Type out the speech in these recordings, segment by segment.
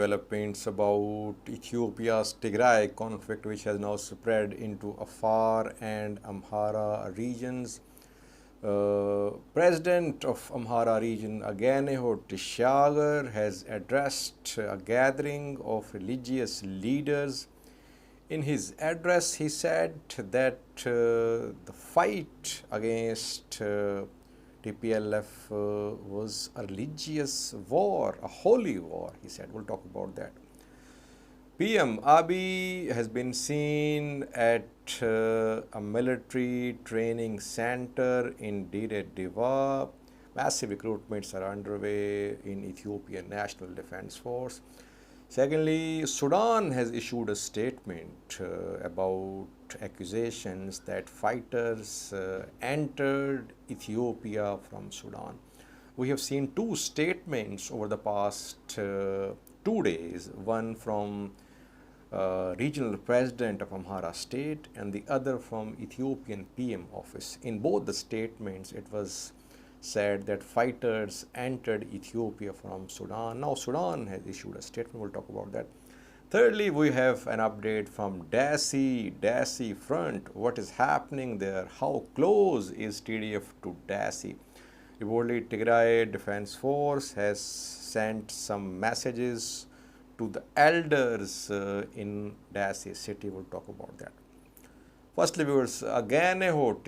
developments about Ethiopia's Tigray conflict, which has now spread into Afar and Amhara regions. President of Amhara region, Agegnehu has addressed a gathering of religious leaders. In his address, he said that the fight against TPLF was a religious war, a holy war, he said. We'll talk about that. PM Abiy has been seen at a military training center in Dire Diva. Massive recruitments are underway in Ethiopian National Defense Force. Secondly, Sudan has issued a statement about accusations that fighters entered Ethiopia from Sudan. We have seen two statements over the past 2 days, one from regional president of Amhara state and the other from Ethiopian PM office. In both the statements, it was said that fighters entered Ethiopia from Sudan. Now Sudan has issued a statement. We'll talk about that. Thirdly, we have an update from Dessie front. What is happening there? How close is TDF to Dessie? Reportedly, Tigray Defense Force has sent some messages to the elders in Dessie city. We'll talk about that. Firstly, viewers, Agegnehu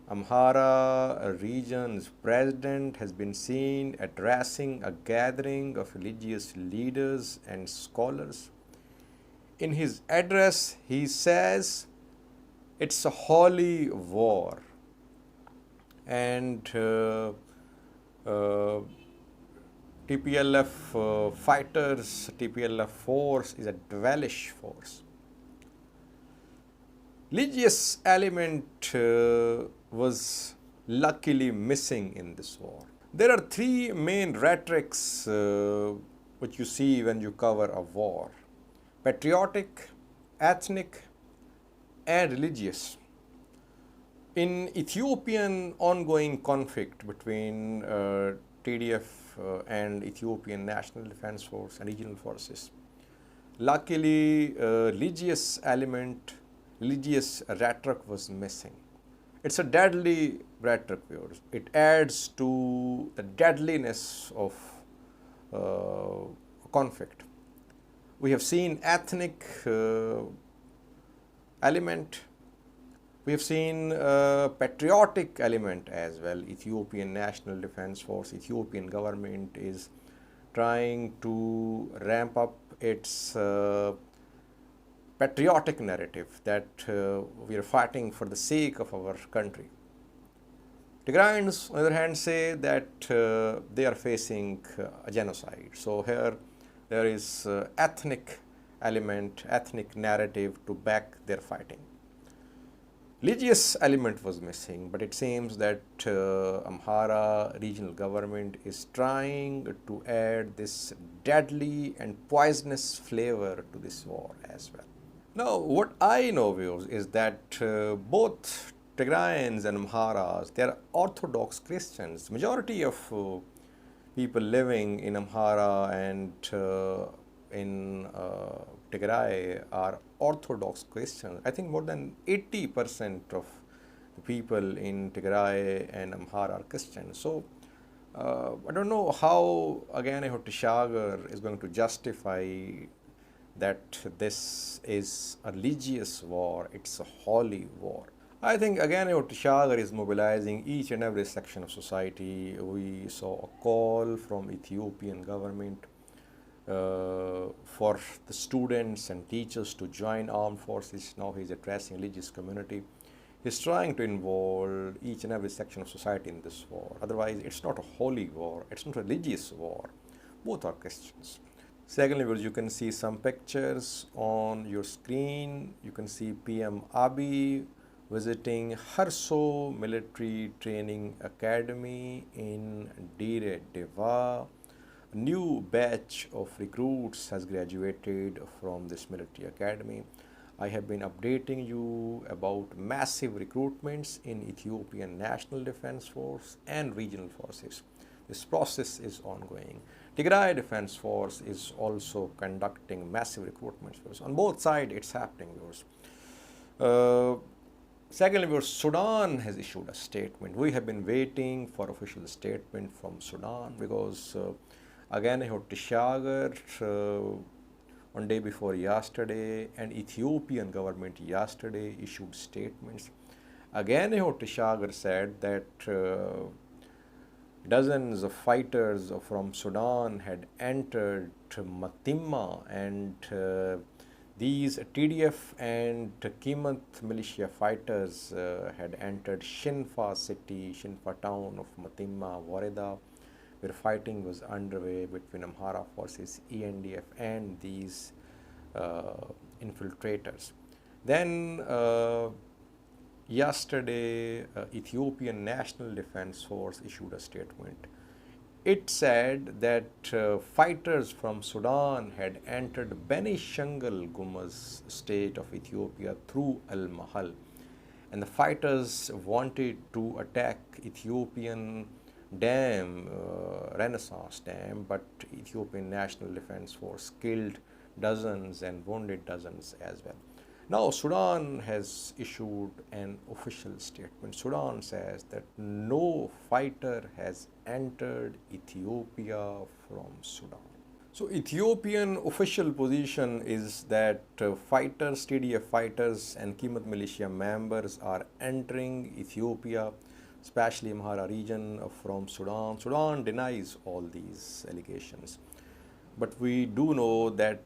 Amhara region's president has been seen addressing a gathering of religious leaders and scholars. In his address, he says it's a holy war and TPLF fighters, TPLF force is a devilish force. Religious element was luckily missing in this war. There are three main rhetorics which you see when you cover a war: patriotic, ethnic, and religious. In Ethiopian ongoing conflict between TDF and Ethiopian National Defense Force and regional forces, luckily religious rhetoric was missing. It's a deadly rhetoric, viewers. It adds to the deadliness of conflict. We have seen ethnic element. We have seen patriotic element as well. Ethiopian National Defense Force, Ethiopian government is trying to ramp up its patriotic narrative that we are fighting for the sake of our country. Tigrayans, on the other hand, say that they are facing a genocide. So here there is ethnic element, ethnic narrative to back their fighting. Religious element was missing, but it seems that Amhara regional government is trying to add this deadly and poisonous flavor to this war as well. Now, what I know, viewers, is that both Tigrayans and Amharas, they are Orthodox Christians. Majority of people living in Amhara and in Tigray are Orthodox Christians. I think more than 80% of the people in Tigray and Amhara are Christians. So I don't know how Agegnehu is going to justify that this is a religious war, it's a holy war. I think Agegnehu is mobilizing each and every section of society. We saw a call from Ethiopian government for the students and teachers to join armed forces. Now he's addressing religious community. He's trying to involve each and every section of society in this war. Otherwise, it's not a holy war, it's not a religious war. Both are Christians. Secondly, you can see some pictures on your screen. You can see PM Abiy visiting Harso Military Training Academy in Dire Deva. A new batch of recruits has graduated from this military academy. I have been updating you about massive recruitments in Ethiopian National Defense Force and regional forces. This process is ongoing. Tigray Defense Force is also conducting massive recruitments. On both sides, it's happening, viewers. Secondly, viewers, Sudan has issued a statement. We have been waiting for official statement from Sudan because Agegnehu on day before yesterday, and Ethiopian government yesterday issued statements. Agegnehu said that dozens of fighters from Sudan had entered Matimma, and these TDF and Kimat militia fighters had entered Shinfa city, Shinfa town of Matimma, Wareda, where fighting was underway between Amhara forces, ENDF, and these infiltrators. Then yesterday, Ethiopian National Defense Force issued a statement. It said that fighters from Sudan had entered Beni Shangal Gumuz state of Ethiopia through Al Mahal, and the fighters wanted to attack Ethiopian dam, Renaissance Dam, but Ethiopian National Defense Force killed dozens and wounded dozens as well. Now, Sudan has issued an official statement. Sudan says that no fighter has entered Ethiopia from Sudan. So, Ethiopian official position is that fighters, TDF fighters and Kimat militia members are entering Ethiopia, especially Amhara region, from Sudan. Sudan denies all these allegations. But we do know that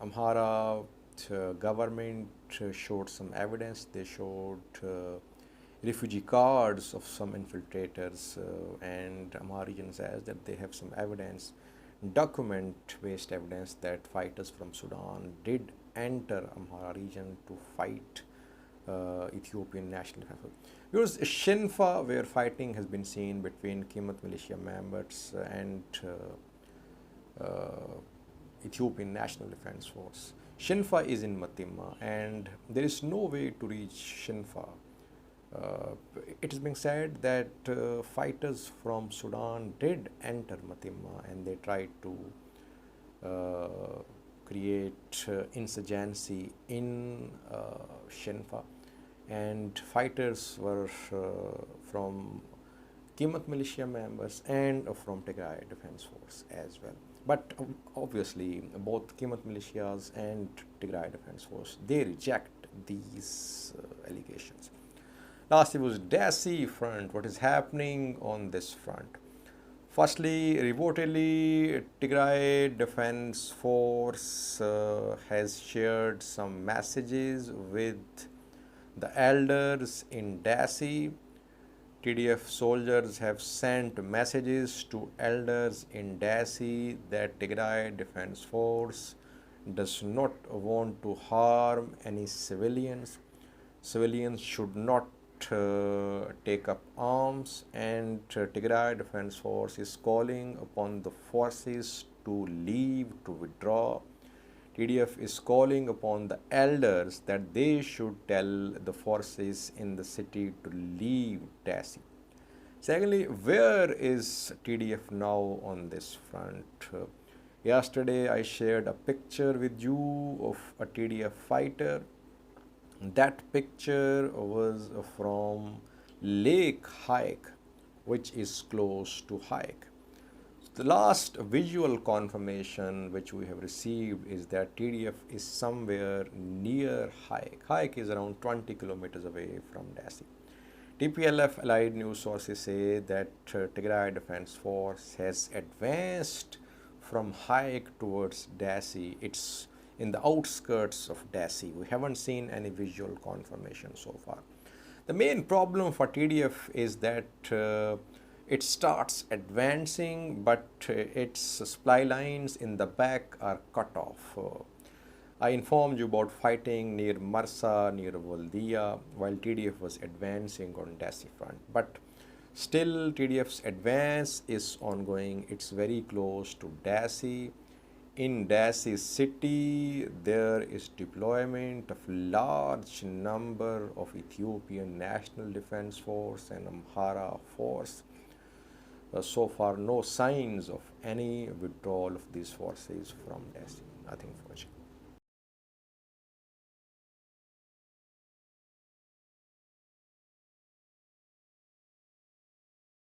Amhara government showed some evidence. They showed refugee cards of some infiltrators, and Amhara region says that they have some evidence, document-based evidence, that fighters from Sudan did enter Amhara region to fight Ethiopian National Defense Force. Because Shinfa, where fighting has been seen between Kimat militia members and Ethiopian National Defense Force. Shinfa is in Matimma, and there is no way to reach Shinfa. It is being said that fighters from Sudan did enter Matimma, and they tried to create insurgency in Shinfa, and fighters were from Kimat militia members and from Tigray Defense Force as well. But obviously, both Kimat militias and Tigray Defense Force, they reject these allegations. Lastly was Dessie front. What is happening on this front? Firstly, reportedly, Tigray Defense Force has shared some messages with the elders in Dessie. TDF soldiers have sent messages to elders in Dessie that Tigray Defense Force does not want to harm any civilians. Civilians should not take up arms, and Tigray Defense Force is calling upon the forces to leave, to withdraw. TDF is calling upon the elders that they should tell the forces in the city to leave Dessie. Secondly, where is TDF now on this front? Yesterday, I shared a picture with you of a TDF fighter. That picture was from Lake Hike, which is close to Hike. The last visual confirmation which we have received is that TDF is somewhere near Hike. Hike is around 20 kilometers away from Dessie. TPLF allied news sources say that Tigray Defense Force has advanced from Hike towards Dessie. It's in the outskirts of Dessie. We haven't seen any visual confirmation so far. The main problem for TDF is that it starts advancing, but its supply lines in the back are cut off. I informed you about fighting near Marsa, near Waldia, while TDF was advancing on Dessie front. But still, TDF's advance is ongoing. It's very close to Dessie. In Dessie city, there is deployment of large number of Ethiopian National Defense Force and Amhara force. so far no signs of any withdrawal of these forces from Dessie. Nothing